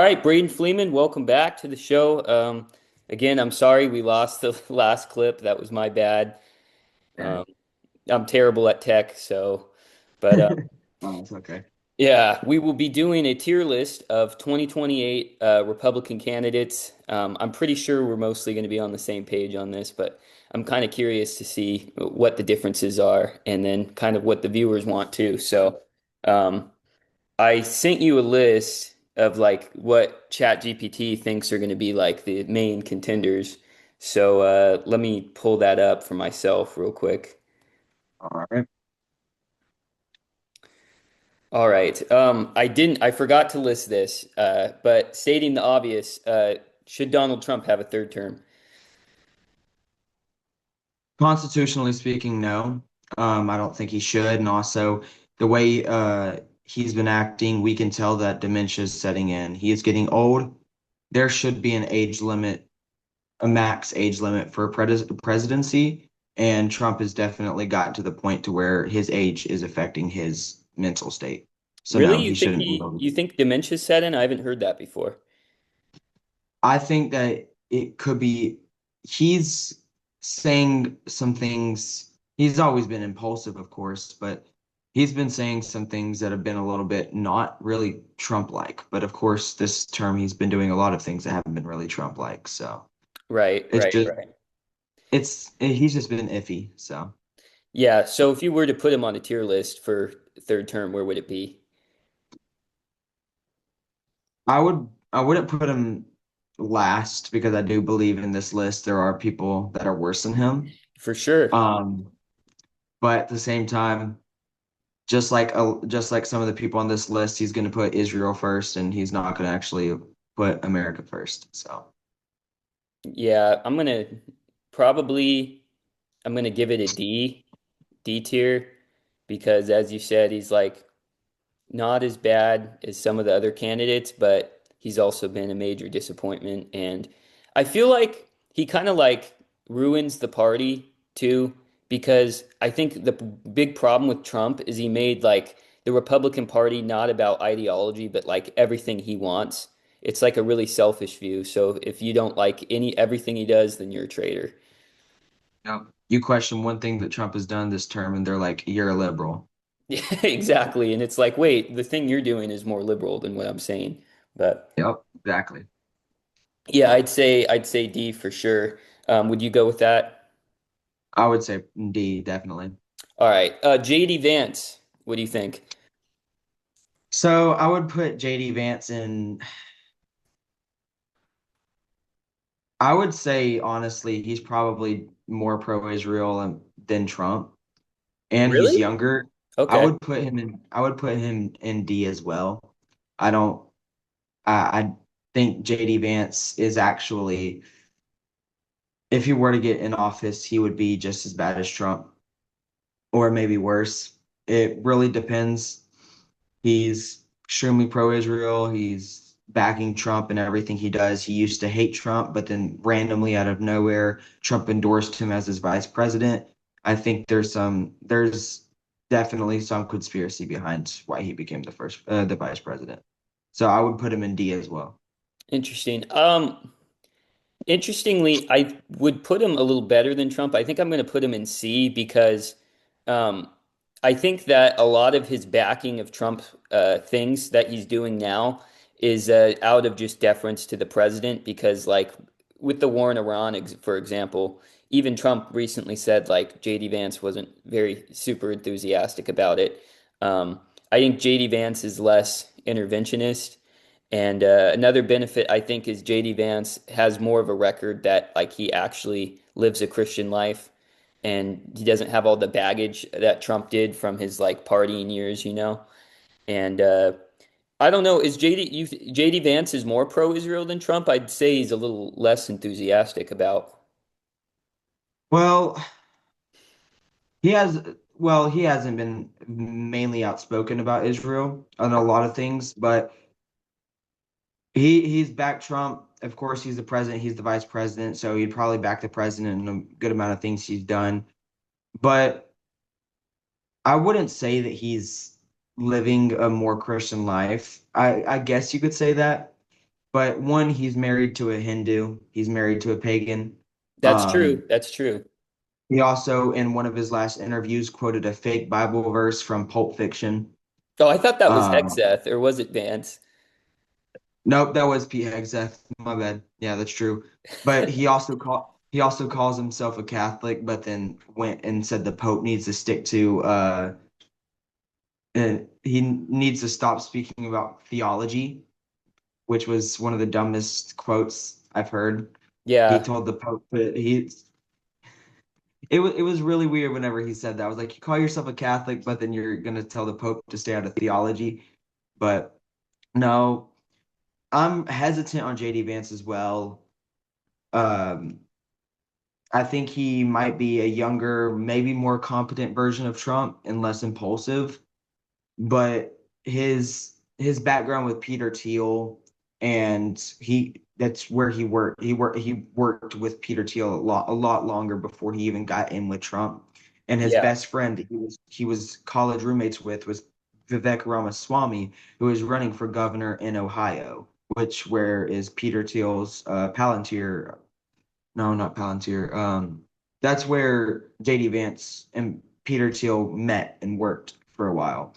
right, Braden Fleeman, welcome back to the show. Again, I'm sorry we lost the last clip. That was my bad. Yeah. Um, I'm terrible at tech, but Oh, it's okay. yeah, we will be doing a tier list of 2028 Republican candidates. I'm pretty sure we're mostly going to be on the same page on this, but I'm kind of curious to see what the differences are and then kind of what the viewers want too. Um, I sent you a list of like what ChatGPT thinks are going to be like the main contenders. Let me pull that up for myself real quick. All right. All right. I forgot to list this, but stating the obvious, should Donald Trump have a third term? Constitutionally speaking, no. I don't think he should. And also, the way he's been acting, we can tell that dementia is setting in. He is getting old. There should be an age limit, a max age limit for presidency. And Trump has definitely gotten to the point to where his age is affecting his mental state. So Really? no, he shouldn't be able You to. think dementia's set in? I haven't heard that before. I think that it could be he's saying some things. He's always been impulsive, of course, but he's been saying some things that have been a little bit not really Trump-like. But of course, this term he's been doing a lot of things that haven't been really Trump-like. So Right, it's right, just right. he's just been iffy. So Yeah, so if you were to put him on a tier list for third term, where would it be? I wouldn't put him last because I do believe in this list there are people that are worse than him. For sure. Um, but at the same time. Just like some of the people on this list, he's going to put Israel first, and he's not going to actually put America first. So, Yeah, probably I'm gonna give it a D tier because as you said, he's like not as bad as some of the other candidates, but he's also been a major disappointment. And I feel like he kind of like ruins the party too, because I think the big problem with Trump is he made like the Republican Party not about ideology, but like everything he wants. It's like a really selfish view. So if you don't like everything he does, then you're a traitor. yep. You question one thing that Trump has done this term, and they're like, "You're a liberal." Yeah, exactly. And it's like, wait, the thing you're doing is more liberal than what I'm saying. But Yep, exactly. yeah, I'd say D for sure. Would you go with that? I would say D, definitely. All right. JD Vance, what do you think? So I would put JD Vance in. I would say honestly, he's probably more pro-Israel than Trump, and he's Really? younger. Okay. I would put him in D as well. I don't. I think JD Vance is actually, if he were to get in office, he would be just as bad as Trump, or maybe worse. It really depends. He's extremely pro-Israel. He's backing Trump in everything he does. He used to hate Trump, but then randomly out of nowhere, Trump endorsed him as his vice president. I think there's definitely some conspiracy behind why he became the vice president. So I would put him in D as well. Interesting. Interestingly, I would put him a little better than Trump. I think I'm going to put him in C because um, I think that a lot of his backing of Trump things that he's doing now is out of just deference to the president. Because, like, with the war in Iran, for example, even Trump recently said, like, JD Vance wasn't very super enthusiastic about it. I think JD Vance is less interventionist. And another benefit I think is JD Vance has more of a record that like he actually lives a Christian life and he doesn't have all the baggage that Trump did from his like partying years, you know. And I don't know, is JD Vance is more pro-Israel than Trump? I'd say he's a little less enthusiastic about. Well, he has, he hasn't been mainly outspoken about Israel on a lot of things, but he's backed Trump. Of course, he's the president, he's the vice president, so he'd probably back the president in a good amount of things he's done. But I wouldn't say that he's living a more Christian life. I guess you could say that. But one, he's married to a Hindu. He's married to a pagan. That's true. Um, That's true. he also, in one of his last interviews, quoted a fake Bible verse from Pulp Fiction. Oh, I thought that was Um, Hexeth, or was it Vance? nope, that was Pete Hegseth. My bad. Yeah, that's true. But he also calls himself a Catholic, but then went and said the Pope needs to stick to he needs to stop speaking about theology, which was one of the dumbest quotes I've heard. He Yeah. told the Pope that it was really weird whenever he said that. I was like, you call yourself a Catholic, but then you're gonna tell the Pope to stay out of theology. But no, I'm hesitant on JD Vance as well. Um, I think he might be a younger, maybe more competent version of Trump and less impulsive. But his background with Peter Thiel, and he that's where he worked with Peter Thiel a lot longer before he even got in with Trump. And his Yeah. best friend that he was college roommates with was Vivek Ramaswamy, who is running for governor in Ohio, which where is Peter Thiel's Palantir. No, not Palantir. That's where JD Vance and Peter Thiel met and worked for a while.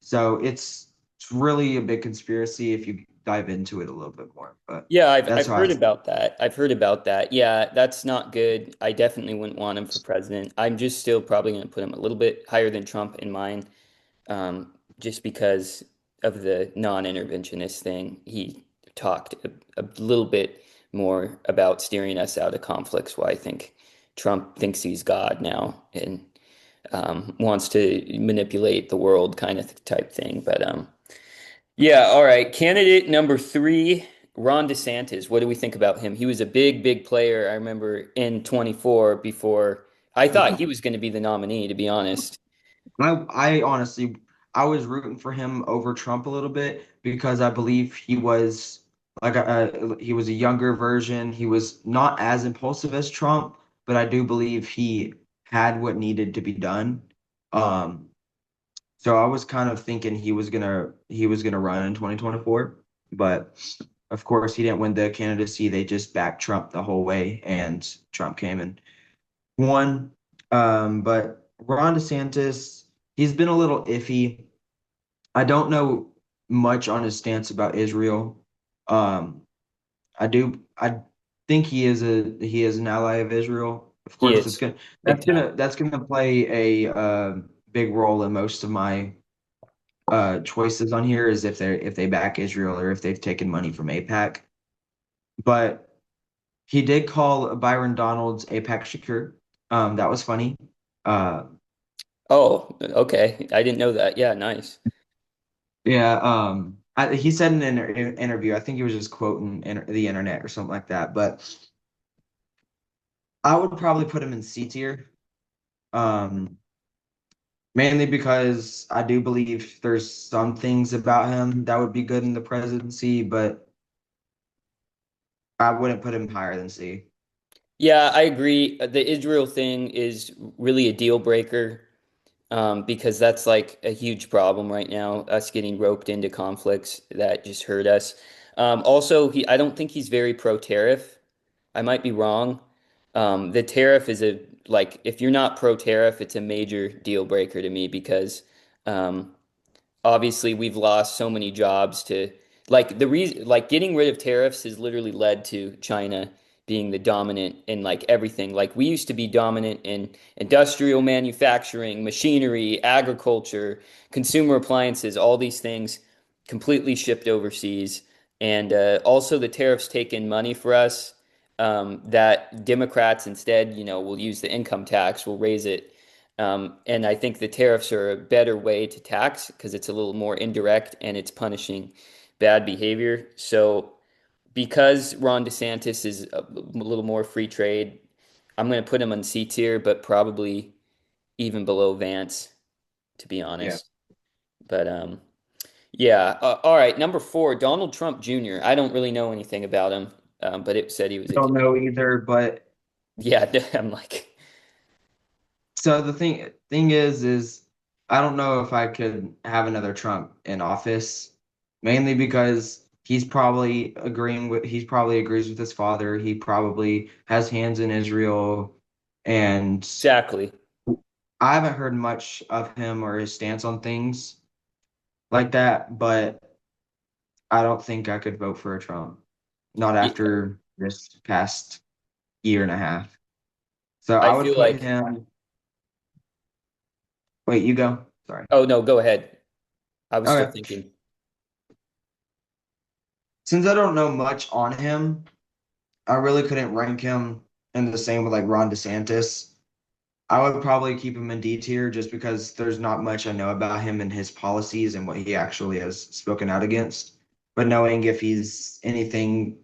So it's really a big conspiracy if you dive into it a little bit more. But Yeah, I've that's I've how I heard see about that. I've heard about that. Yeah, that's not good. I definitely wouldn't want him for president. I'm just still probably going to put him a little bit higher than Trump in mine, just because of the non-interventionist thing. He talked a little bit more about steering us out of conflicts. Why I think Trump thinks he's God now and wants to manipulate the world, kind of type thing. But yeah, all right. Candidate number three, Ron DeSantis. What do we think about him? He was a big, big player, I remember, in 24 before I thought he it. was going to be the nominee, to be honest. I honestly I was rooting for him over Trump a little bit because I believe he was he was a younger version. He was not as impulsive as Trump, but I do believe he had what needed to be done. Um, so I was kind of thinking he was gonna run in 2024, but of course he didn't win the candidacy. They just backed Trump the whole way, and Trump came and won. But Ron DeSantis, he's been a little iffy. I don't know much on his stance about Israel. Um, I think he is an ally of Israel. Of He course, it's is gonna big that's time. gonna that's gonna play a big role in most of my choices on here is if they back Israel or if they've taken money from APAC. But he did call Byron Donalds APAC Shakur. That was funny. Uh, Oh, okay. I didn't know that. Yeah, nice. Yeah, he said in an interview, I think he was just quoting the internet or something like that, but I would probably put him in C tier, um, mainly because I do believe there's some things about him that would be good in the presidency, but I wouldn't put him higher than C. Yeah, I agree. The Israel thing is really a deal breaker, because that's like a huge problem right now, us getting roped into conflicts that just hurt us. Also, I don't think he's very pro-tariff. I might be wrong. The tariff is like if you're not pro-tariff, it's a major deal breaker to me because um, obviously we've lost so many jobs to like the reason like getting rid of tariffs has literally led to China being the dominant in like everything. Like we used to be dominant in industrial manufacturing, machinery, agriculture, consumer appliances, all these things completely shipped overseas. And also the tariffs take in money for us, that Democrats instead, will use the income tax, will raise it, and I think the tariffs are a better way to tax because it's a little more indirect and it's punishing bad behavior. So, because Ron DeSantis is a little more free trade, I'm going to put him on C tier, but probably even below Vance, to be Yeah. honest. But yeah. All right. Number four, Donald Trump Jr. I don't really know anything about him, but it said he was a Don't know either, but yeah. I'm like, so the thing is I don't know if I could have another Trump in office, mainly because he probably agrees with his father. He probably has hands in Israel, and Exactly. I haven't heard much of him or his stance on things like that, but I don't think I could vote for a Trump. Not Yeah, after this past year and a half. So I I would feel put like, him. Wait, you go. Sorry. oh no, go ahead. I was still Okay. thinking. Since I don't know much on him, I really couldn't rank him in the same with like Ron DeSantis. I would probably keep him in D tier just because there's not much I know about him and his policies and what he actually has spoken out against. But knowing if he's anything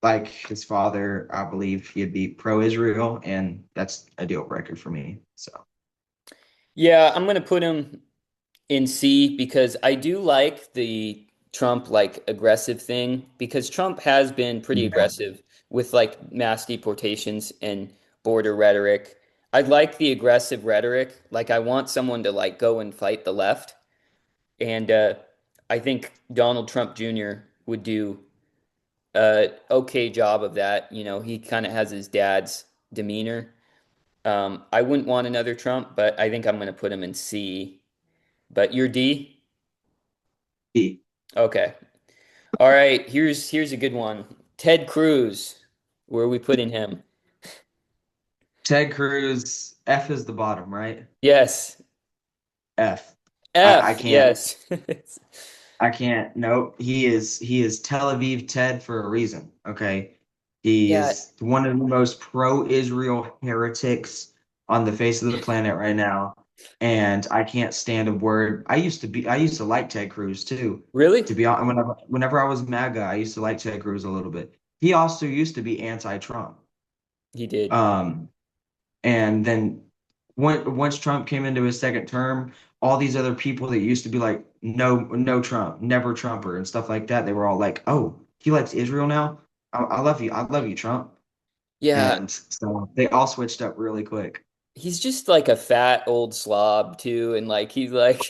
like his father, I believe he'd be pro-Israel, and that's a deal breaker for me. So Yeah, I'm gonna put him in C because I do like the Trump like aggressive thing because Trump has been pretty yeah, aggressive with like mass deportations and border rhetoric. I like the aggressive rhetoric. Like I want someone to like go and fight the left. And I think Donald Trump Jr. would do a okay job of that. You know, he kind of has his dad's demeanor. I wouldn't want another Trump, but I think I'm going to put him in C. But you're D? he. Okay. All right. Here's a good one. Ted Cruz. Where are we putting him? Ted Cruz, F is the bottom, right? Yes. F. I F. can't. Yes. I can't. Nope. He is Tel Aviv Ted for a reason. Okay. He Yeah. is one of the most pro-Israel heretics on the face of the planet right now. And I can't stand a word. I used to like Ted Cruz too. Really? To be honest, whenever I was MAGA, I used to like Ted Cruz a little bit. He also used to be anti-Trump. He did. Um, and then once Trump came into his second term, all these other people that used to be like, no, no Trump, never Trumper and stuff like that, they were all like, oh, he likes Israel now. I love you. I love you, Trump. Yeah. And so they all switched up really quick. He's just like a fat old slob too, and like he's like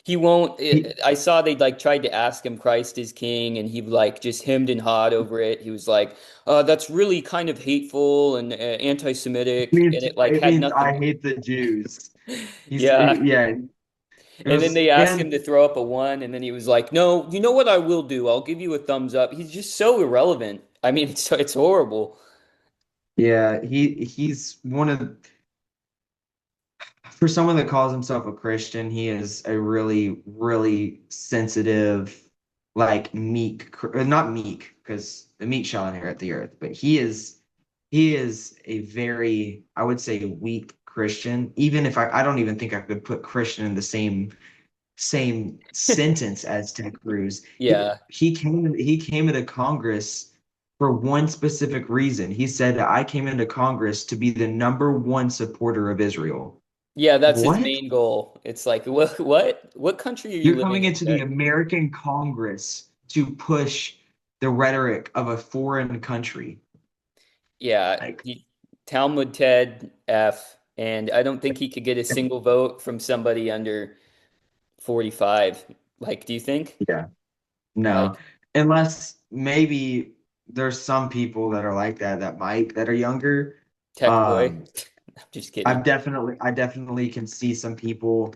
he won't. He, I saw they like tried to ask him Christ is King, and he like just hemmed and hawed over it. He was like, that's really kind of hateful and anti-Semitic," and it like it had means nothing. I hate the Jews. Yeah, Yeah, it and then was, they asked him and to throw up a one, and then he was like, "No, you know what I will do? I'll give you a thumbs up." He's just so irrelevant. I mean, it's horrible. yeah, he's one of for someone that calls himself a Christian, he is a really, really sensitive, like meek, not meek, because the meek shall inherit the earth, but he is a very, I would say, weak Christian. Even if I don't even think I could put Christian in the same sentence as Ted Cruz. Yeah, He came into Congress for one specific reason. He said, I came into Congress to be the number one supporter of Israel. yeah, that's his What? main goal. It's like, what country are you You're living coming in, into the Ted? American Congress to push the rhetoric of a foreign country. Yeah, Like, Talmud Ted F, and I don't think he could get a single vote from somebody under 45. Like, do you think? yeah, no. Like, Unless maybe there's some people that are like that that are younger. Tech Boy? Um, I'm just kidding. I definitely can see some people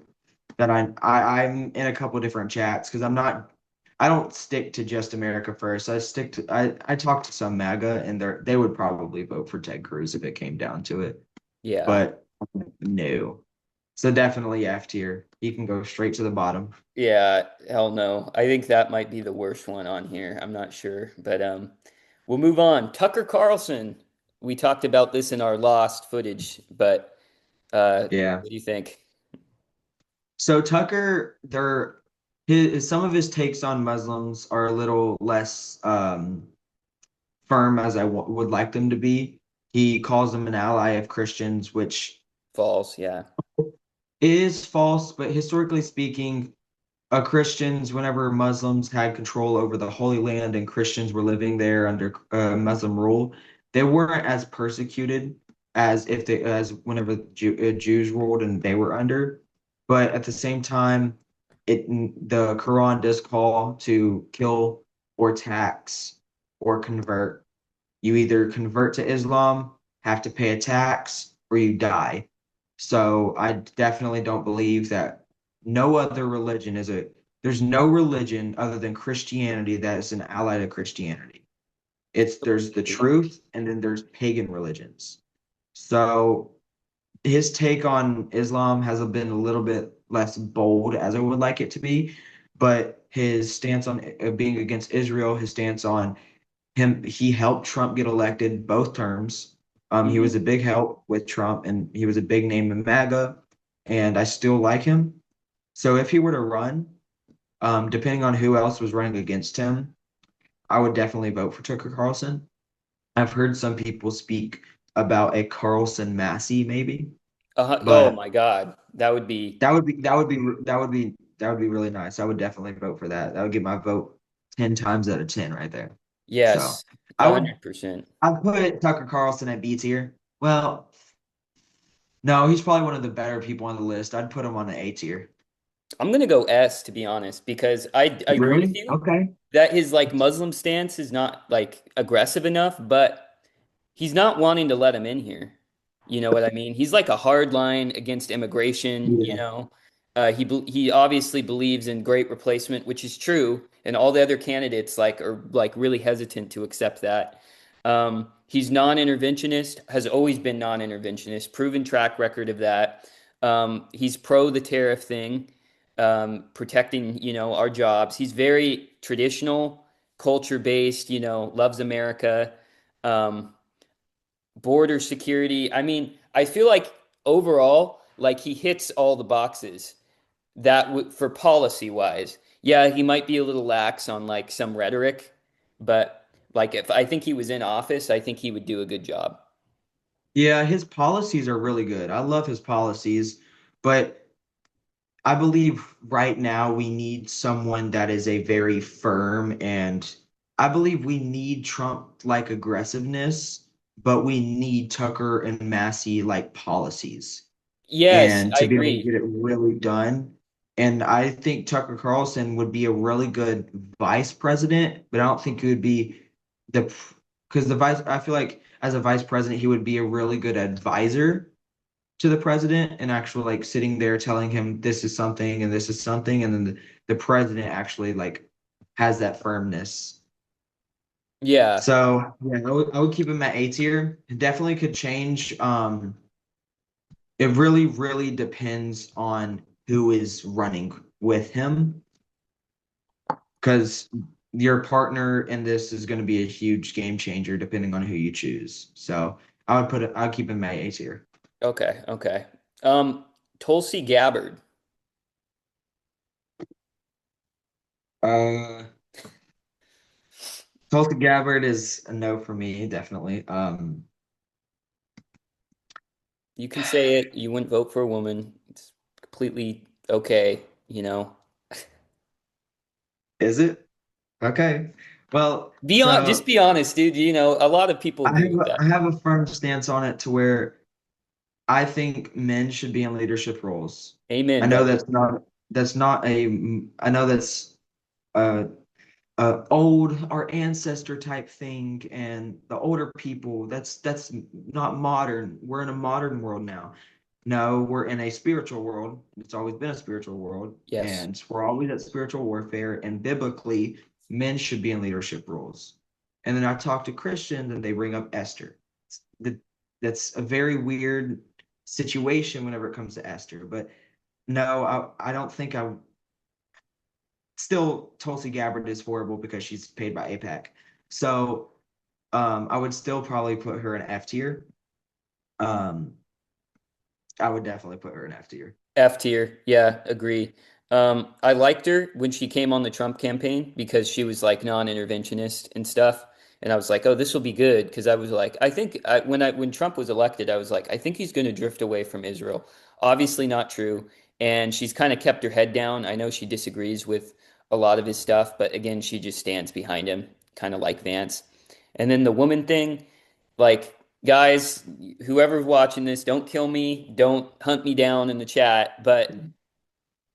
that I'm in a couple different chats because I don't stick to just America First. I talk to some MAGA and they would probably vote for Ted Cruz if it came down to it. Yeah. But no. So definitely F tier. He can go straight to the bottom. Yeah, hell no. I think that might be the worst one on here. I'm not sure, but we'll move on. Tucker Carlson. We talked about this in our lost footage, but Yeah. what do you think? So Tucker, some of his takes on Muslims are a little less firm as I would like them to be. He calls them an ally of Christians, which False, yeah. is false, but historically speaking, Christians, whenever Muslims had control over the Holy Land and Christians were living there under Muslim rule, they weren't as persecuted as whenever Jews ruled and they were under. But at the same time, the Quran does call to kill or tax or convert. You either convert to Islam, have to pay a tax, or you die. So I definitely don't believe that no other religion is a there's no religion other than Christianity that is an ally to Christianity. It's there's the truth and then there's pagan religions. So his take on Islam has been a little bit less bold as I would like it to be, but his stance on being against Israel, his stance on he helped Trump get elected both terms. He was Hmm. a big help with Trump, and he was a big name in MAGA, and I still like him. So if he were to run, depending on who else was running against him, I would definitely vote for Tucker Carlson. I've heard some people speak about a Carlson Massey maybe, Oh but my God, that would be that would be really nice. I would definitely vote for that. That would get my vote 10 times out of 10 right there. So yes, I a would hundred percent. I'd put Tucker Carlson at B tier. Well, no, he's probably one of the better people on the list. I'd put him on the A tier. I'm gonna go S to be honest, because I agree with Really? you Okay. that his like Muslim stance is not like aggressive enough, but he's not wanting to let him in here. You know what I mean? He's like a hard line against immigration, you Yeah. know. He obviously believes in great replacement, which is true, and all the other candidates like are like really hesitant to accept that. He's non-interventionist, has always been non-interventionist, proven track record of that. He's pro the tariff thing, protecting, you know, our jobs. He's very traditional, culture-based, you know, loves America. Um, Border security. I mean, I feel like overall, like he hits all the boxes that for policy wise. Yeah, he might be a little lax on like some rhetoric, but like if I think he was in office, I think he would do a good job. Yeah, his policies are really good. I love his policies, but I believe right now we need someone that is a very firm and I believe we need Trump like aggressiveness, but we need Tucker and Massey like policies Yes, and I to be able to agree. get it really done. And I think Tucker Carlson would be a really good vice president, but I don't think he would be the because the vice, I feel like as a vice president, he would be a really good advisor to the president and actually like sitting there telling him this is something and this is something. And then the president actually like has that firmness. Yeah. So yeah, I would keep him at A tier. It definitely could change. It really, really depends on who is running with him because your partner in this is going to be a huge game changer depending on who you choose. So I'd keep him at A tier. Okay. Okay. Um, Tulsi Gabbard. Uh, Tulsi Gabbard is a no for me, definitely. You can say it. You wouldn't vote for a woman. It's completely okay, you know. Is it? Okay. Well, Just so be honest, dude. You know, a lot of people I agree have with a, that. I have a firm stance on it to where I think men should be in leadership roles. I Amen, know brother. that's not I know that's uh old our ancestor type thing and the older people that's not modern. We're in a modern world now. No, we're in a spiritual world. It's always been a spiritual world Yes. and we're always at spiritual warfare and biblically men should be in leadership roles. And then I talk to Christians and they bring up Esther. That that's a very weird situation whenever it comes to Esther, but no, I don't think I still Tulsi Gabbard is horrible because she's paid by APAC. So I would still probably put her in F tier. Um, I would definitely put her in F tier. F tier. Yeah, agree. I liked her when she came on the Trump campaign because she was like non-interventionist and stuff. And I was like, oh, this will be good because I was like, when Trump was elected, I was like, I think he's going to drift away from Israel. Obviously not true. And she's kind of kept her head down. I know she disagrees with a lot of his stuff, but again, she just stands behind him, kind of like Vance. And then the woman thing, like guys, whoever's watching this, don't kill me, don't hunt me down in the chat, but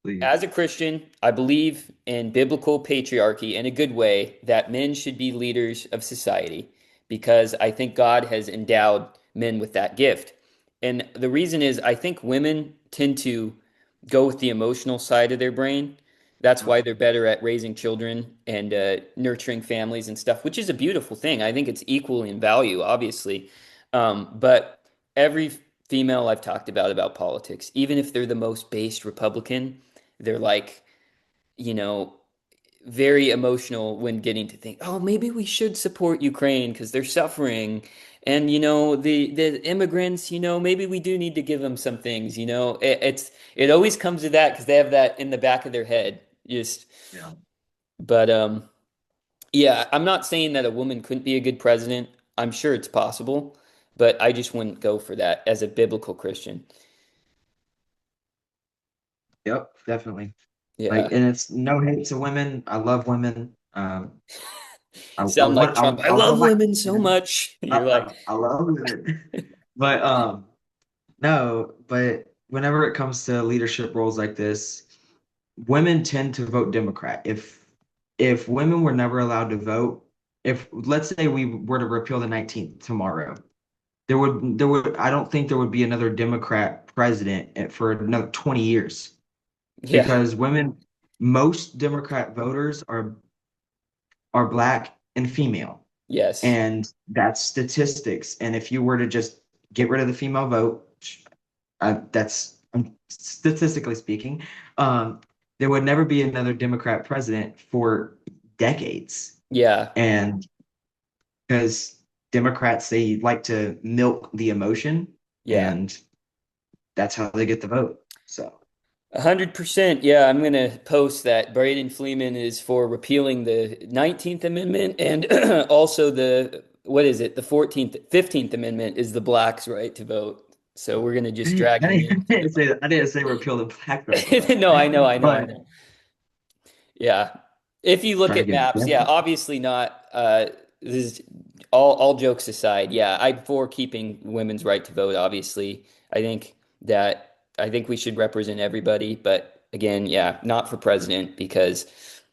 as Please. a Christian, I believe in biblical patriarchy in a good way that men should be leaders of society because I think God has endowed men with that gift. And the reason is I think women tend to go with the emotional side of their brain. That's Yep. why they're better at raising children and nurturing families and stuff, which is a beautiful thing. I think it's equal in value, obviously. But every female I've talked about politics, even if they're the most based Republican, they're like, you know, very emotional when getting to think, oh, maybe we should support Ukraine because they're suffering. And the immigrants, maybe we do need to give them some things. It always comes to that because they have that in the back of their head. Just, Yeah. but yeah, I'm not saying that a woman couldn't be a good president. I'm sure it's possible, but I just wouldn't go for that as a biblical Christian. Yep, definitely. Like, Yeah. and it's no hate to women. I love women. I Sound like would Trump. I I would love like women so much. You're like, I love women. But no, but whenever it comes to leadership roles like this, women tend to vote Democrat. If women were never allowed to vote, if let's say we were to repeal the 19th tomorrow, there would I don't think there would be another Democrat president for another 20 years yeah, because most Democrat voters are black and female. yes, And that's statistics. And if you were to just get rid of the female vote, that's statistically speaking, um, there would never be another Democrat president for decades. yeah, And because Democrats, they like to milk the emotion, yeah. and that's how they get the vote. So, 100%. Yeah, I'm gonna post that Braden Fleeman is for repealing the 19th Amendment and also what is it? The 14th, 15th Amendment is the blacks' right to vote. So we're gonna just drag him in. I didn't say repeal the black vote, but No, I know, I know, I but know. Yeah. If you look try to at get maps, yeah, obviously not. This is all jokes aside. Yeah, I'm for keeping women's right to vote, obviously. I think we should represent everybody, but again, yeah, not for president because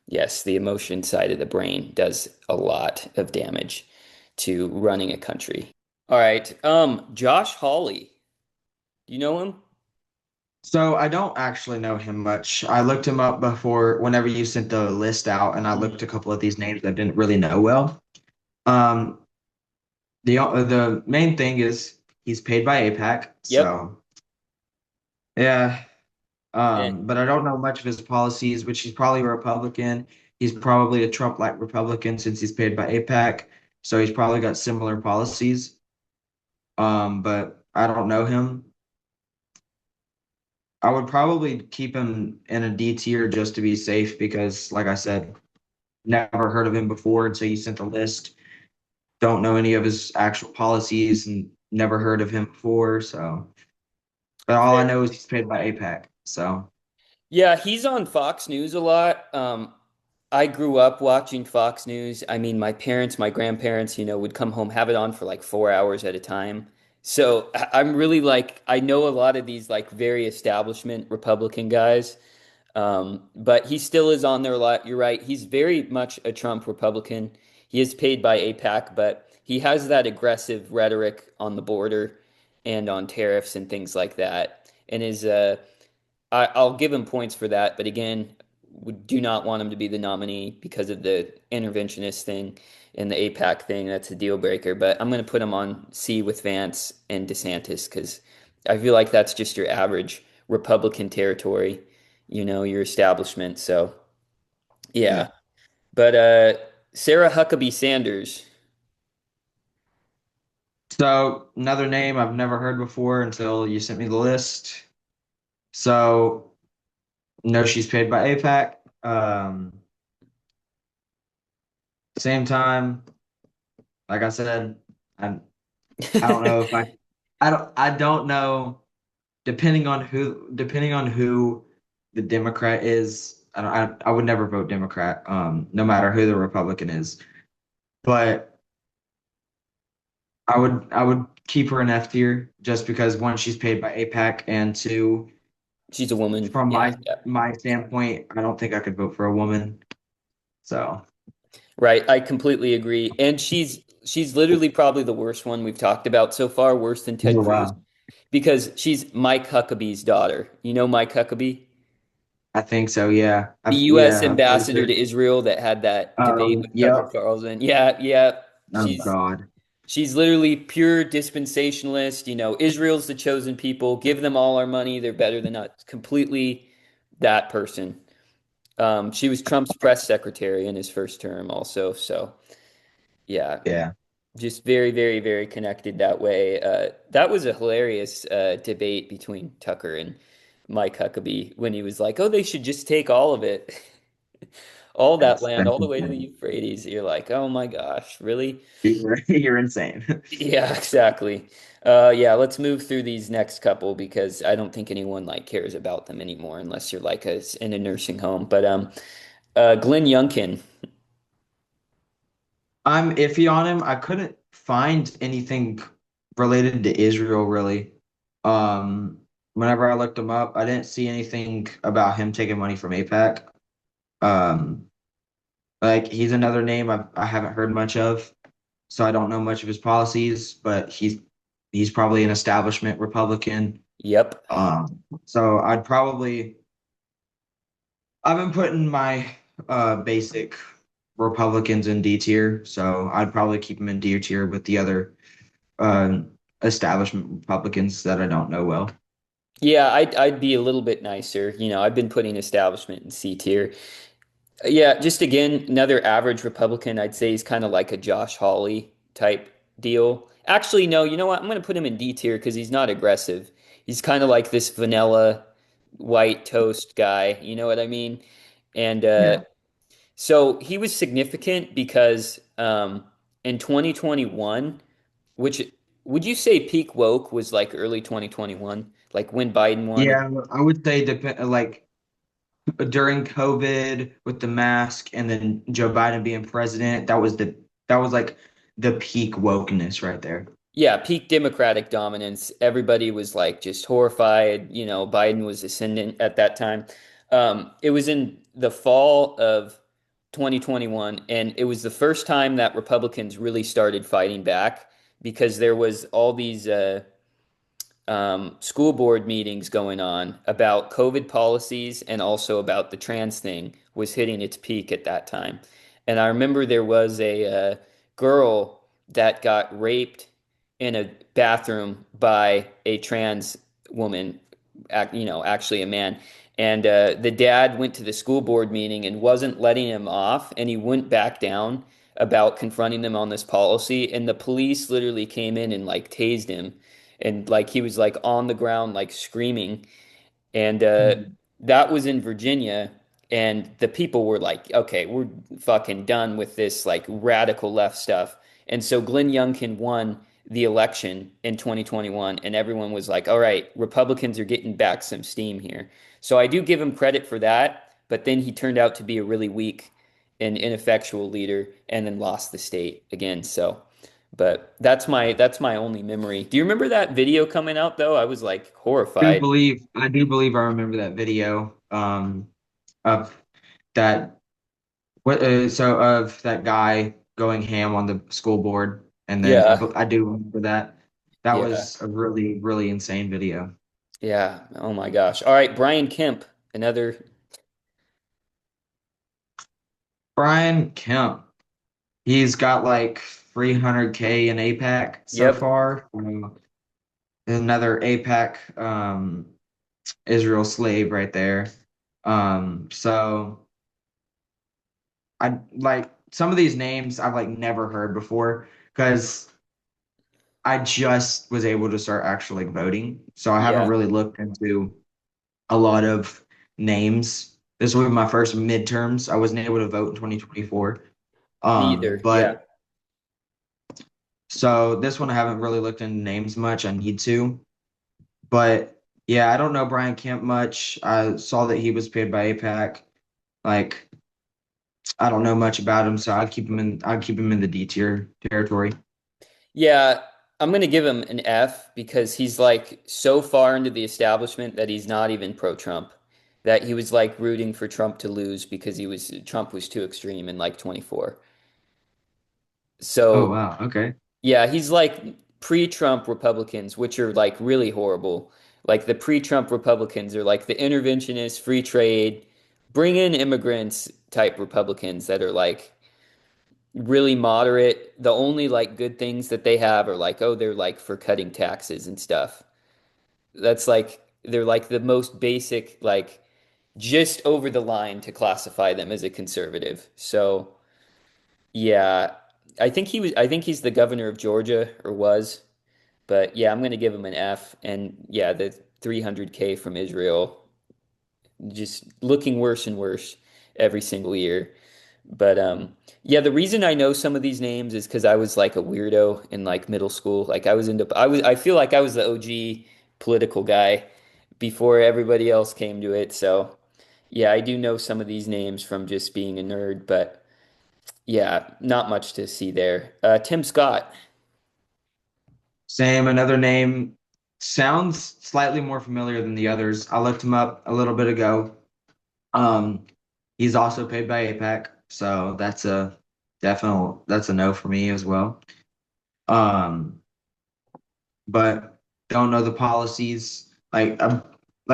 yes, the emotion side of the brain does a lot of damage to running a country. All right. Josh Hawley. Do you know him? So I don't actually know him much. I looked him up before whenever you sent the list out, and I looked Mhm. a couple of these names I didn't really know well. Um, the main thing is he's paid by APAC, Yep. so yeah. And But I don't know much of his policies, which he's probably a Republican. He's probably a Trump-like Republican since he's paid by APAC, so he's probably got similar policies. But I don't know him. I would probably keep him in a D tier just to be safe because, like I said, never heard of him before until you sent the list. Don't know any of his actual policies and never heard of him before. So, but all I know is he's paid by APAC. So, yeah, he's on Fox News a lot. I grew up watching Fox News. I mean, my parents, my grandparents, would come home, have it on for like 4 hours at a time. So I'm really like, I know a lot of these like very establishment Republican guys, but he still is on there a lot. You're right. He's very much a Trump Republican. He is paid by AIPAC, but he has that aggressive rhetoric on the border and on tariffs and things like that. And I'll give him points for that, but again, we do not want him to be the nominee because of the interventionist thing and the APAC thing. That's a deal breaker. But I'm going to put him on C with Vance and DeSantis because I feel like that's just your average Republican territory, your establishment. So yeah. yeah. But Sarah Huckabee Sanders. So another name I've never heard before until you sent me the list. So, no, she's paid by APAC. Same time, like I said, I'm, I don't know if I don't know. Depending on who the Democrat is, I would never vote Democrat, no matter who the Republican is. But I would keep her in F tier just because one, she's paid by APAC, and two, She's a woman. From Yeah, my yeah. my standpoint, I don't think I could vote for a woman. So, Right. I completely agree. And she's literally probably the worst one we've talked about so far, worse than Ted oh, Cruz, wow. because she's Mike Huckabee's daughter. You know Mike Huckabee? I think so. Yeah. The U.S. I've heard ambassador to her. Israel that had that debate with Tucker Yep. Carlson. Yeah, yeah. Oh She's God. she's literally pure dispensationalist. Israel's the chosen people. Give them all our money. They're better than us. Completely that person. She was Trump's press secretary in his first term also. So yeah, Yeah. just very, very, very connected that way. That was a hilarious debate between Tucker and Mike Huckabee when he was like, "Oh, they should just take all of it, all that land, That's all the way to the insane. Euphrates." You're like, "Oh my gosh, really?" You're insane. Yeah, exactly. Yeah, let's move through these next couple because I don't think anyone like cares about them anymore unless you're like in a nursing home. But Glenn Youngkin. I'm iffy on him. I couldn't find anything related to Israel really. Um, Whenever I looked him up, I didn't see anything about him taking money from APAC. Um, like he's another name I haven't heard much of, so I don't know much of his policies, but he's probably an establishment Republican. Yep. So I've been putting my basic Republicans in D tier, so I'd probably keep them in D tier with the other uh, establishment Republicans that I don't know well. Yeah, I'd be a little bit nicer. I've been putting establishment in C tier. Yeah, just again, another average Republican. I'd say he's kind of like a Josh Hawley type deal. Actually, no, you know what? I'm going to put him in D tier because he's not aggressive. He's kind of like this vanilla white toast guy. You know what I mean? And Yeah. so he was significant because in 2021, which would you say peak woke was like early 2021, like when Biden won? Yeah, I would say depend like during COVID with the mask and then Joe Biden being president, that was like the peak wokeness right there. Yeah, peak Democratic dominance. Everybody was like just horrified. Biden was ascendant at that time. It was in the fall of 2021, and it was the first time that Republicans really started fighting back because there was all these school board meetings going on about COVID policies and also about the trans thing was hitting its peak at that time. And I remember there was a girl that got raped in a bathroom by a trans woman, actually a man. And the dad went to the school board meeting and wasn't letting him off, and he went back down about confronting them on this policy. And the police literally came in and like tased him and like he was like on the ground like screaming and Mhm. that was in Virginia and the people were like okay, we're fucking done with this like radical left stuff. And so Glenn Youngkin won the election in 2021 and everyone was like all right, Republicans are getting back some steam here. So I do give him credit for that, but then he turned out to be a really weak and ineffectual leader and then lost the state again. So but that's my only memory. Do you remember that video coming out though? I was like horrified. I do believe I remember that video of that of that guy going ham on the school board, and then Yeah. I do remember that. That Yeah. was a really really insane video. Yeah. Oh my gosh. All right, Brian Kemp, another. Brian Kemp, he's got like 300K in APAC so Yep. far. Another APAC Israel slave right there. So I like some of these names I've like never heard before because I just was able to start actually like voting. So I haven't Yeah. really looked into a lot of names. This will be my first midterms. I wasn't able to vote in 2024. Me either. Yeah. But so this one I haven't really looked into names much. I need to. But yeah, I don't know Brian Kemp much. I saw that he was paid by APAC. Like I don't know much about him, so I'd keep him in the D tier territory. Yeah. I'm gonna give him an F because he's like so far into the establishment that he's not even pro-Trump. That he was like rooting for Trump to lose because Trump was too extreme in like 24. Oh So wow. Okay. yeah, he's like pre-Trump Republicans, which are like really horrible. Like the pre-Trump Republicans are like the interventionist, free trade, bring in immigrants type Republicans that are like really moderate. The only like good things that they have are like, oh, they're like for cutting taxes and stuff. That's like they're like the most basic, like just over the line to classify them as a conservative. So yeah, I think he's the governor of Georgia or was. But yeah, I'm gonna give him an F. And yeah, the 300K from Israel just looking worse and worse every single year. But yeah, the reason I know some of these names is because I was like a weirdo in like middle school. Like I feel like I was the OG political guy before everybody else came to it. So yeah, I do know some of these names from just being a nerd, but yeah, not much to see there. Tim Scott. Same, another name sounds slightly more familiar than the others. I looked him up a little bit ago. Um, he's also paid by APAC, so that's a no for me as well. Um, but don't know the policies. Like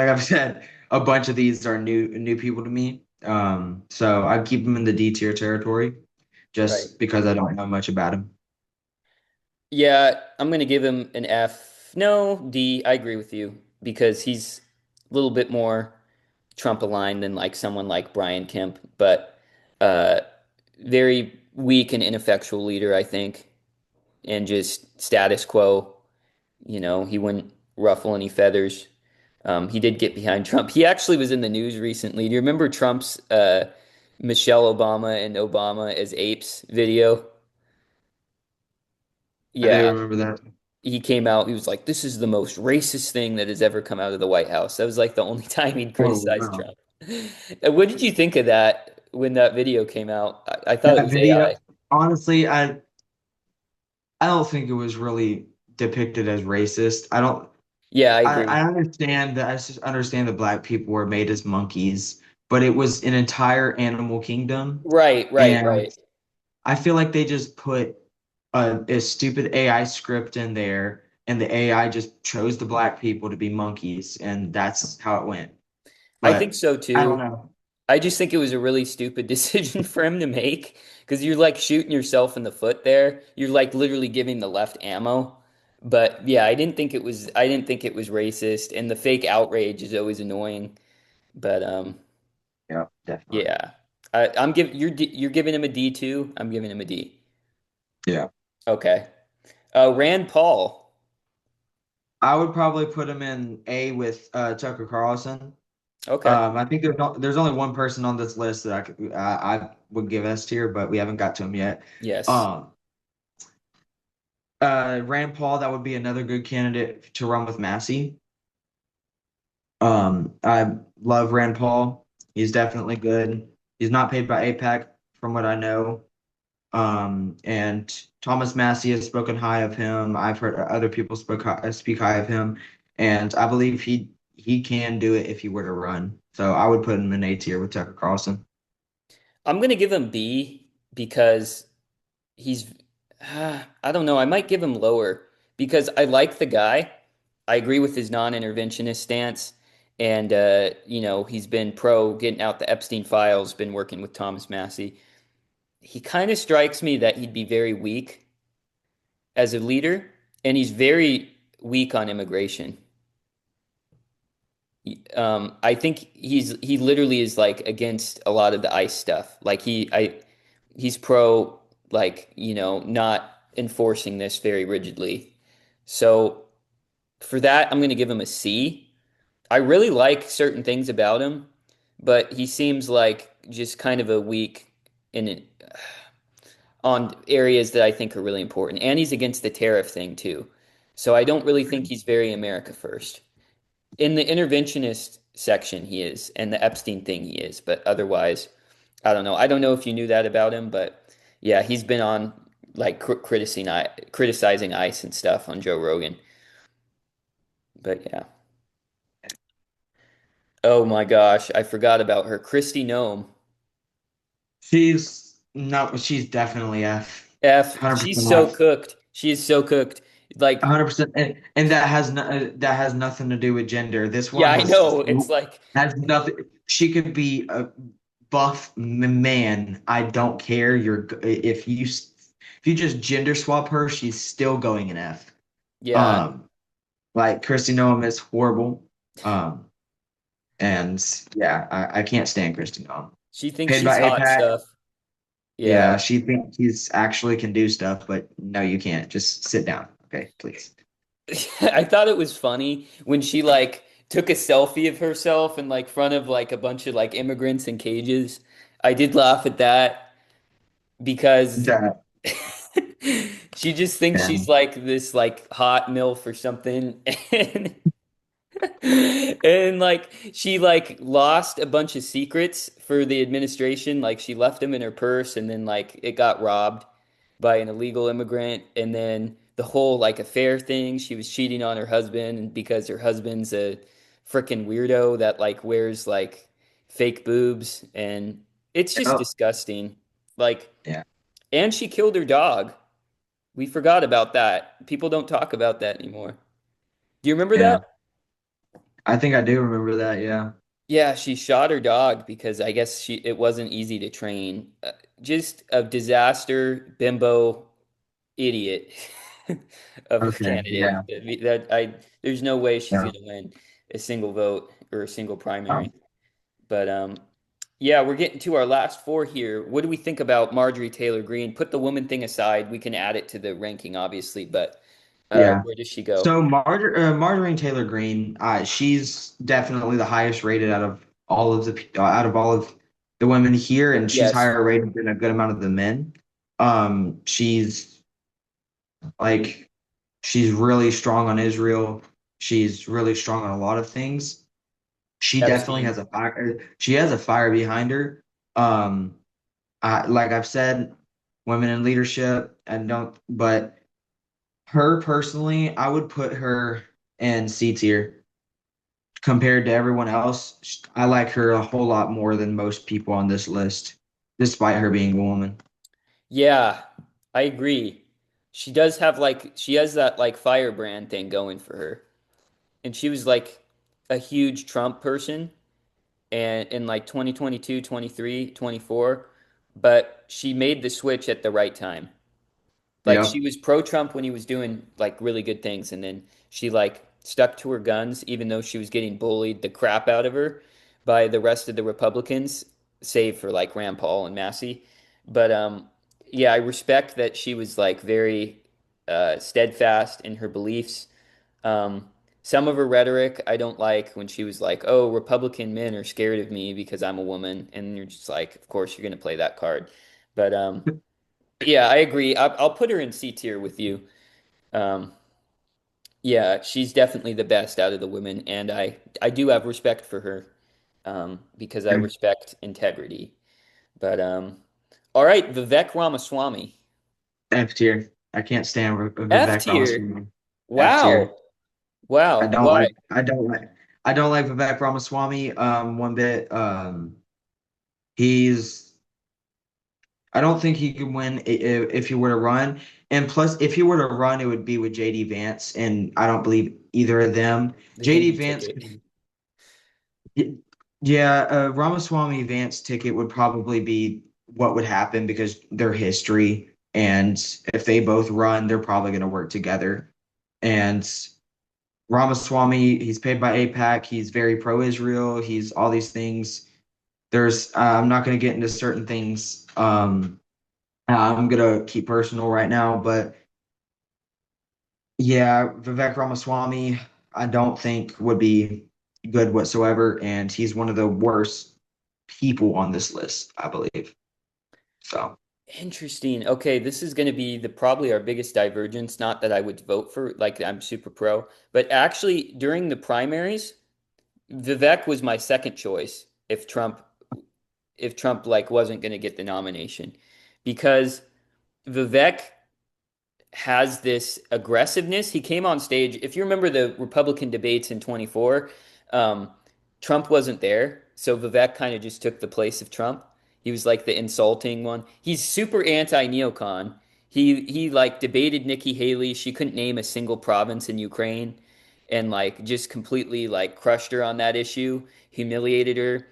I've said, a bunch of these are new people to me. So I'd keep them in the D tier territory Right. just because I don't know much about him. Yeah, I'm gonna give him an F. No, D. I agree with you because he's a little bit more Trump aligned than like someone like Brian Kemp, but uh, very weak and ineffectual leader, I think, and just status quo. You know, he wouldn't ruffle any feathers. He did get behind Trump. He actually was in the news recently. Do you remember Trump's Michelle Obama and Obama as apes video? I do Yeah, remember that. he came out, he was like, this is the most racist thing that has ever come out of the White House. That was like the only time he'd Oh criticized wow. Trump. What did you think of that when that video came out? I thought it That was video, AI. honestly, I don't think it was really depicted as racist. I don't Yeah, I I agree. understand that I just understand that black people were made as monkeys, but it was an entire animal kingdom. Right, right, And right. I feel like they just put a stupid AI script in there, and the AI just chose the black people to be monkeys, and that's how it went. I think But so I don't too. know. I just think it was a really stupid decision for him to make because you're like shooting yourself in the foot there. You're like literally giving the left ammo. But yeah, I didn't think it was racist and the fake outrage is always annoying. But Yeah, definitely. yeah. You're giving him a D too? I'm giving him a D. Yeah. Okay. Rand Paul. I would probably put him in A with Tucker Carlson. Okay. I think there's only one person on this list that I would give S tier, but we haven't got to him yet. Yes. Um, Rand Paul, that would be another good candidate to run with Massey. I love Rand Paul. He's definitely good. He's not paid by APAC, from what I know. And Thomas Massey has spoken high of him. I've heard other people speak high of him, and I believe he can do it if he were to run. So I would put him in A tier with Tucker Carlson. I'm gonna give him B because he's I don't know, I might give him lower because I like the guy. I agree with his non-interventionist stance. And you know, he's been pro getting out the Epstein files, been working with Thomas Massey. He kind of strikes me that he'd be very weak as a leader, and he's very weak on immigration. I think he literally is like against a lot of the ICE stuff. Like he's pro like, you know, not enforcing this very rigidly. So for that, I'm going to give him a C. I really like certain things about him, but he seems like just kind of a weak in on areas that I think are really important. And he's against the tariff thing too. So I don't really think he's very America first. In the interventionist section, he is, and the Epstein thing, he is, but otherwise, I don't know. I don't know if you knew that about him, but yeah, he's been on. like criticizing ICE and stuff on Joe Rogan. But yeah. Oh my gosh, I forgot about her. Kristi Noem. She's no, she's definitely F. She's 100% so F. cooked. She is so cooked. Like, 100%. And that has nothing to do with gender. This yeah, one I know. It's like, has nothing. She could be a buff man. I don't care. If you just gender swap her, she's still going an F. yeah, Um, like Kristi Noem is horrible. Um, and yeah, I can't stand Kristi Noem. she thinks Paid she's by hot APAC. stuff. Yeah. Yeah, she thinks she's actually can do stuff, but no, you can't. Just sit down. Okay, please. I thought it was funny when she like took a selfie of herself in like front of like a bunch of like immigrants in cages. I did laugh at that because That, she just thinks yeah. she's like this like hot MILF or something. And and like she like lost a bunch of secrets for the administration. Like she left them in her purse and then like it got robbed by an illegal immigrant. And then the whole like affair thing, she was cheating on her husband and because her husband's a freaking weirdo that like wears like fake boobs and it's just Oh, disgusting. Like, yeah. and she killed her dog. We forgot about that. People don't talk about that anymore. Do you remember that? Yeah. I think I do remember that. Yeah. Yeah, she shot her dog because I guess she it wasn't easy to train. Just a disaster bimbo idiot of a Okay. candidate. Yeah. There's no way she's Yeah. gonna win a single vote or a single primary. Um, But yeah, we're getting to our last four here. What do we think about Marjorie Taylor Greene? Put the woman thing aside. We can add it to the ranking, obviously, but yeah. where does she go? So Marjorie Taylor Greene, she's definitely the highest rated out of all of the women here, and she's Yes, higher rated than a good amount of the men. She's like she's really strong on Israel. She's really strong on a lot of things. She definitely Epstein. has a fire. She has a fire behind her. Um, like I've said, women in leadership, and don't. But her personally, I would put her in C tier compared to everyone else. I like her a whole lot more than most people on this list, despite her being a woman. Yeah, I agree. She does have like she has that like firebrand thing going for her. And she was like a huge Trump person and in like 2022, 23, 24, but she made the switch at the right time. Like she Yep. was pro-Trump when he was doing like really good things and then she like stuck to her guns even though she was getting bullied the crap out of her by the rest of the Republicans, save for like Rand Paul and Massey. But yeah, I respect that she was like very steadfast in her beliefs. Um, some of her rhetoric I don't like when she was like, "Oh, Republican men are scared of me because I'm a woman," and you're just like, "Of course you're going to play that card." But yeah, I agree. I'll put her in C tier with you. Um, yeah, she's definitely the best out of the women, and I do have respect for her because I respect integrity. But all right, Vivek Ramaswamy, F tier. I can't stand F Vivek tier. Ramaswamy. F tier. Wow, wow. Why? I don't like Vivek Ramaswamy one bit. He's I don't think he could win if he were to run. And plus, if he were to run, it would be with JD Vance, and I don't believe either of them. The JD Hindi Vance, ticket. yeah, Ramaswamy Vance ticket would probably be what would happen because their history, and if they both run, they're probably going to work together. And Ramaswamy, he's paid by APAC. He's very pro-Israel. He's all these things. I'm not going to get into certain things. I'm gonna keep personal right now, but yeah, Vivek Ramaswamy, I don't think would be good whatsoever, and he's one of the worst people on this list, I believe. So, Interesting. Okay, this is going to be the probably our biggest divergence. Not that I would vote for, like I'm super pro, but actually during the primaries, Vivek was my second choice if Trump like wasn't going to get the nomination because Vivek. has this aggressiveness. He came on stage. If you remember the Republican debates in 24, um, Trump wasn't there. So Vivek kind of just took the place of Trump. He was like the insulting one. He's super anti-neocon. He like debated Nikki Haley. She couldn't name a single province in Ukraine and like just completely like crushed her on that issue, humiliated her.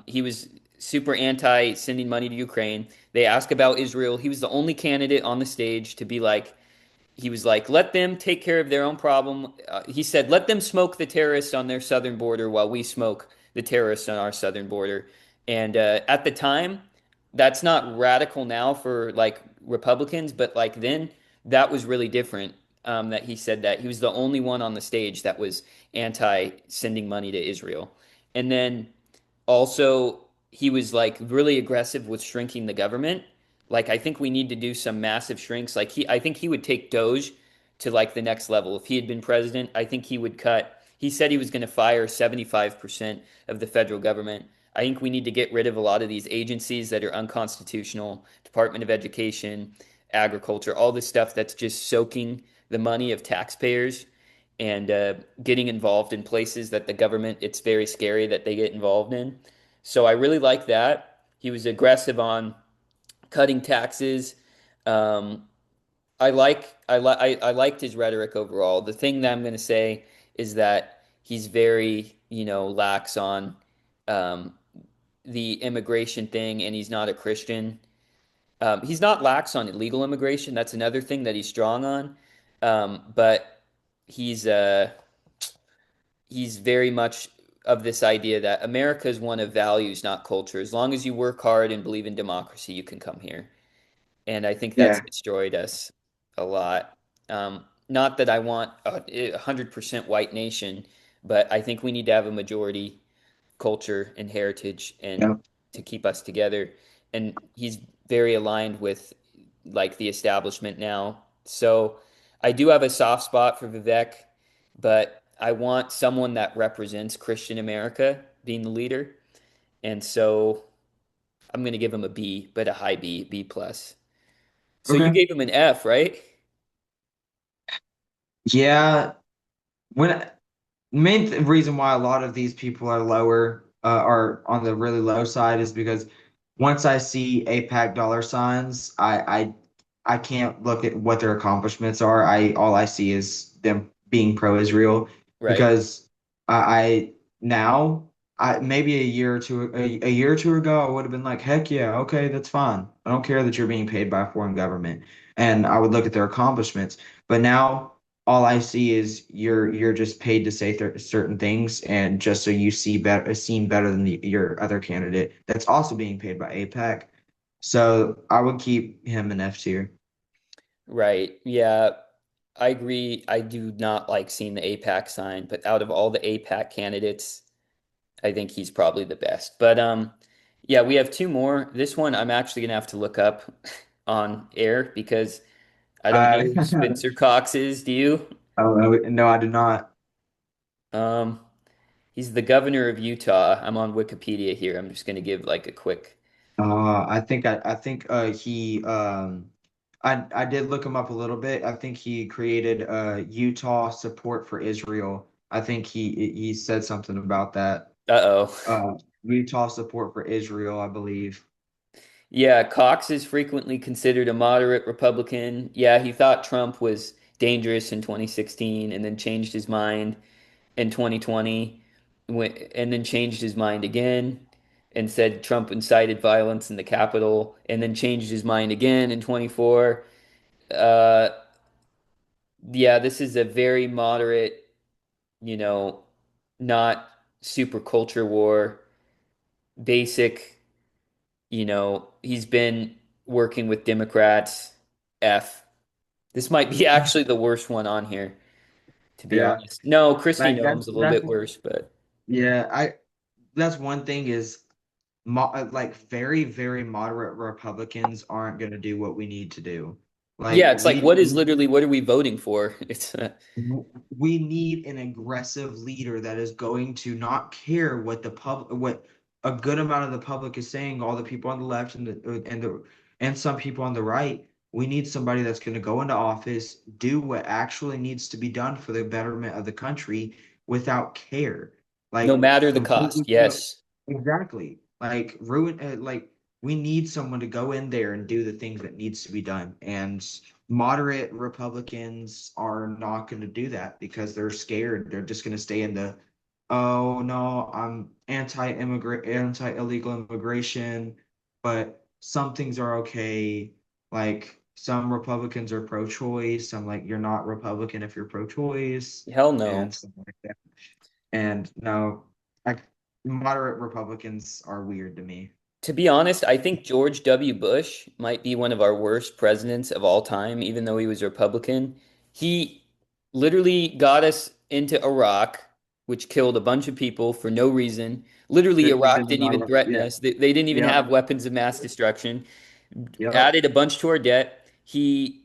He was super anti sending money to Ukraine. They asked about Israel. He was the only candidate on the stage to be like, he was like, let them take care of their own problem. He said, let them smoke the terrorists on their southern border while we smoke the terrorists on our southern border. And at the time, that's not radical now for like Republicans, but like then that was really different. That he said that he was the only one on the stage that was anti sending money to Israel. And then also, he was like really aggressive with shrinking the government. Like, I think we need to do some massive shrinks. I think he would take Doge to like the next level. If he had been president, I think he would cut. He said he was going to fire 75% of the federal government. I think we need to get rid of a lot of these agencies that are unconstitutional, Department of Education, agriculture, all this stuff that's just soaking the money of taxpayers and getting involved in places that the government, it's very scary that they get involved in. So I really like that. He was aggressive on cutting taxes. Um, I liked his rhetoric overall. The thing that I'm going to say is that he's very, lax on um, the immigration thing, and he's not a Christian. He's not lax on illegal immigration. That's another thing that he's strong on. But he's he's very much of this idea that America is one of values, not culture. As long as you work hard and believe in democracy, you can come here. And I think that's Yeah. destroyed us a lot. Not that I want a 100% white nation, but I think we need to have a majority culture and heritage and Yeah. to keep us together. And he's very aligned with like the establishment now. So I do have a soft spot for Vivek, but I want someone that represents Christian America being the leader. And so I'm going to give him a B, but a high B, B plus. So you Okay. gave him an F, right? Yeah. When reason why a lot of these people are lower, are on the really low side is because once I see APAC dollar signs, I can't look at what their accomplishments are. All I see is them being pro-Israel Right. because I now I maybe a year or two ago I would have been like, heck yeah, okay, that's fine. I don't care that you're being paid by a foreign government, and I would look at their accomplishments. But now all I see is you're just paid to say certain things, and just so you seem better than your other candidate that's also being paid by APAC. So I would keep him an F tier. Right. Yeah, I agree. I do not like seeing the APAC sign, but out of all the APAC candidates, I think he's probably the best. But yeah, we have two more. This one I'm actually gonna have to look up on air because I don't Uh, know who Spencer Cox is. Do you? oh, no, I do not. Um, he's the governor of Utah. I'm on Wikipedia here. I'm just gonna give like a quick. I think he I did look him up a little bit. I think he created Utah Support for Israel. I think he said something about that. Uh-oh. Uh, Utah Support for Israel, I believe. Yeah, Cox is frequently considered a moderate Republican. Yeah, he thought Trump was dangerous in 2016 and then changed his mind in 2020 and then changed his mind again and said Trump incited violence in the Capitol and then changed his mind again in 24. Uh, yeah, this is a very moderate, you know, not super culture war, basic, he's been working with Democrats. F. This might be actually the worst one on here, to be Yeah. honest. No, Christy Like Noem's a little that's bit worse, but yeah, I that's one thing is like very moderate Republicans aren't going to do what we need to do. Like yeah, it's like what are we voting for? It's we need an aggressive leader that is going to not care what a good amount of the public is saying, all the people on the left and the and some people on the right. We need somebody that's going to go into office, do what actually needs to be done for the betterment of the country without care. No Like matter the cost. completely throw Yes. exactly. Like ruin like we need someone to go in there and do the things that needs to be done. And moderate Republicans are not going to do that because they're scared. They're just going to stay in the, oh no, I'm anti-immigrant, anti-illegal immigration, but some things are okay. Like some Republicans are pro-choice. I'm like, you're not Republican if you're pro-choice, Hell and no. stuff like that. And no, like moderate Republicans are weird to me. To be honest, I think George W. Bush might be one of our worst presidents of all time, even though he was a Republican. He literally got us into Iraq, which killed a bunch of people for no reason. Literally, Iraq didn't even threaten Yeah, us. They didn't even yep, have weapons of mass destruction. yep. Added a bunch to our debt. He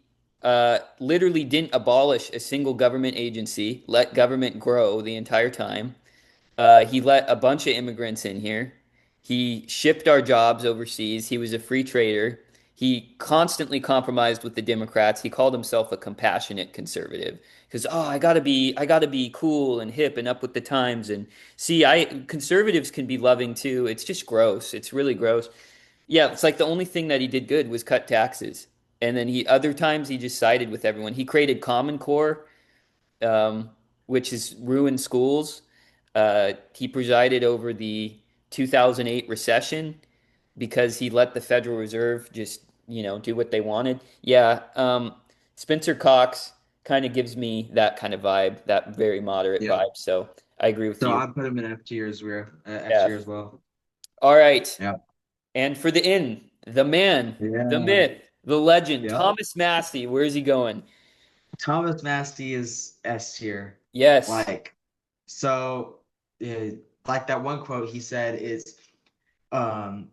literally didn't abolish a single government agency, let government grow the entire time. He let a bunch of immigrants in here. He shipped our jobs overseas. He was a free trader. He constantly compromised with the Democrats. He called himself a compassionate conservative because, oh, I gotta be cool and hip and up with the times. And see, I conservatives can be loving too. It's just gross. It's really gross. Yeah, it's like the only thing that he did good was cut taxes. And then he other times he just sided with everyone. He created Common Core, um, which has ruined schools. He presided over the 2008 recession because he let the Federal Reserve just, do what they wanted. Yeah, Spencer Cox kind of gives me that kind of vibe, that very moderate Yep. vibe. So I agree with So you. I put him in F tier as well. F Yeah. tier as well. All right. Yep. And for the in, the man, the Yeah. myth, the legend, Yep. Thomas Massey. Where is he going? Thomas Masty is S tier. Yes. Like, so, uh, like that one quote he said is,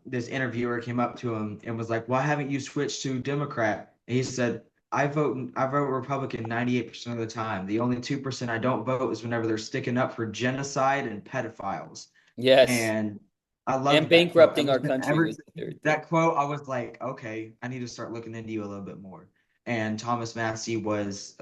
this interviewer came up to him and was like, "Why haven't you switched to Democrat?" And he said, I vote Republican 98% of the time. The only 2% I don't vote is whenever they're sticking up for genocide and pedophiles." Yes. And I And loved that quote. bankrupting our country Ever was the third thing. that quote, I was like, okay, I need to start looking into you a little bit more. And Thomas Massey is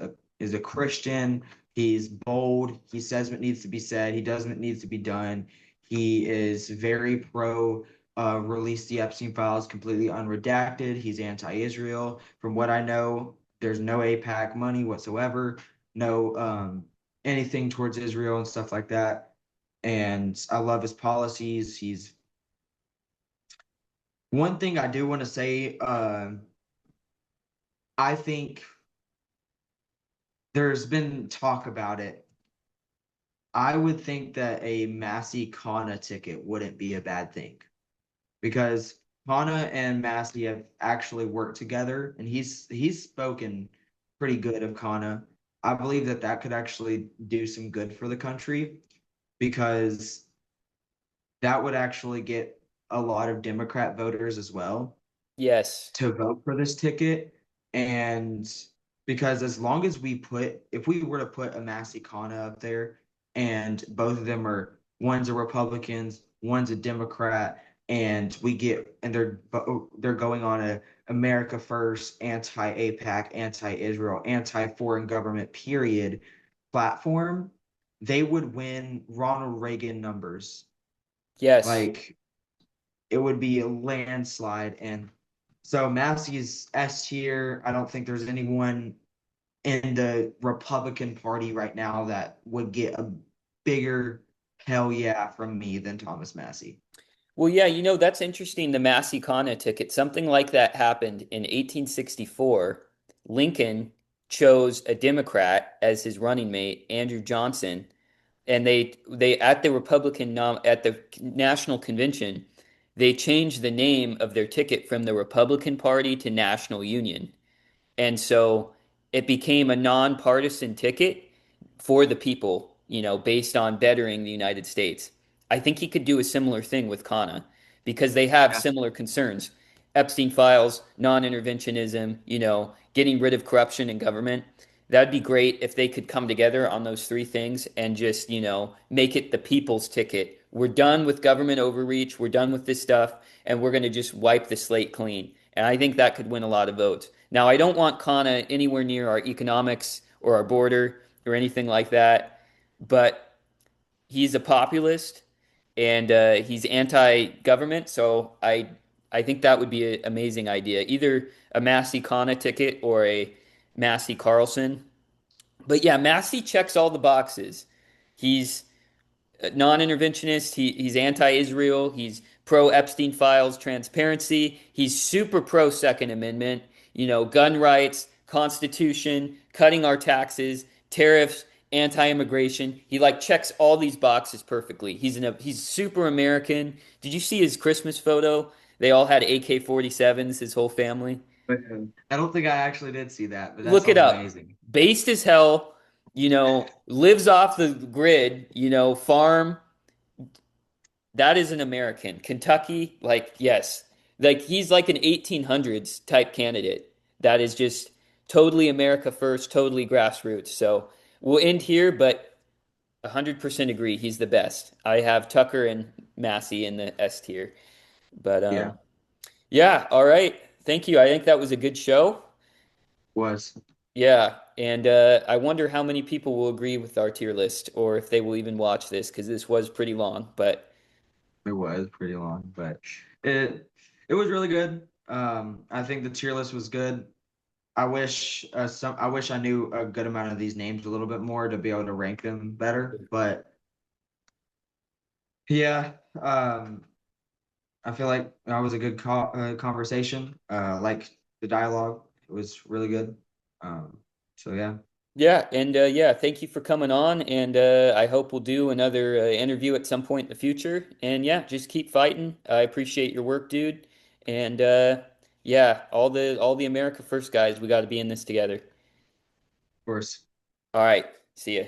a Christian. He's bold. He says what needs to be said. He does what needs to be done. He is very pro release the Epstein files completely unredacted. He's anti-Israel. From what I know, there's no APAC money whatsoever. No anything towards Israel and stuff like that. And I love his policies. He's one thing I do want to say. I think there's been talk about it. I would think that a Massey Kana ticket wouldn't be a bad thing because Kana and Massey have actually worked together, and he's spoken pretty good of Kana. I believe that that could actually do some good for the country because that would actually get a lot of Democrat voters as well Yes. to vote for this ticket. And because as long as if we were to put a Massey Kana up there and both of them are, one's a Republicans, one's a Democrat, and they're going on a America First, anti-APAC, anti-Israel, anti-foreign government period platform, they would win Ronald Reagan numbers. Yes. Like it would be a landslide. And so Massey's S tier. I don't think there's anyone in the Republican Party right now that would get a bigger hell yeah from me than Thomas Massey. Well, yeah, that's interesting, the Massey Kana ticket. Something like that happened in 1864. Lincoln chose a Democrat as his running mate, Andrew Johnson, and they at the at the National Convention, they changed the name of their ticket from the Republican Party to National Union. And so it became a nonpartisan ticket for the people, based on bettering the United States. I think he could do a similar thing with Kana because they have Yeah. similar concerns. Epstein files, non-interventionism, getting rid of corruption in government. That'd be great if they could come together on those three things and just, make it the people's ticket. We're done with government overreach. We're done with this stuff, and we're going to just wipe the slate clean. And I think that could win a lot of votes. Now, I don't want Kana anywhere near our economics or our border or anything like that, but he's a populist and he's anti-government. So I think that would be an amazing idea. Either a Massey Kana ticket or a Massey Carlson. But yeah, Massey checks all the boxes. He's non-interventionist. He's anti-Israel. He's pro Epstein files transparency. He's super pro Second Amendment. You know, gun rights, Constitution, cutting our taxes, tariffs, anti-immigration. He like checks all these boxes perfectly. He's super American. Did you see his Christmas photo? They all had AK-47s, his whole family. I don't think I actually did see that, but that Look it sounds up. amazing. Based as hell, lives off the grid, farm. That is an American. Kentucky, like, yes. Like, he's like an 1800s type candidate that is just totally America first, totally grassroots. So we'll end here, but 100% agree. He's the best. I have Tucker and Massey in the S tier. But Yeah, yeah, all right. Thank you. I think that was a good show. was. Yeah, and I wonder how many people will agree with our tier list or if they will even watch this because this was pretty long. But It was pretty long, but it was really good. I think the tier list was good. I wish I knew a good amount of these names a little bit more to be able to rank them better. But yeah, I feel like that was a good conversation. Like the dialogue, it was really good. So yeah, yeah, and yeah, thank you for coming on, and I hope we'll do another interview at some point in the future. And yeah, just keep fighting. I appreciate your work, dude. And yeah, all the America First guys, we got to be in this together. of course. All right, see ya.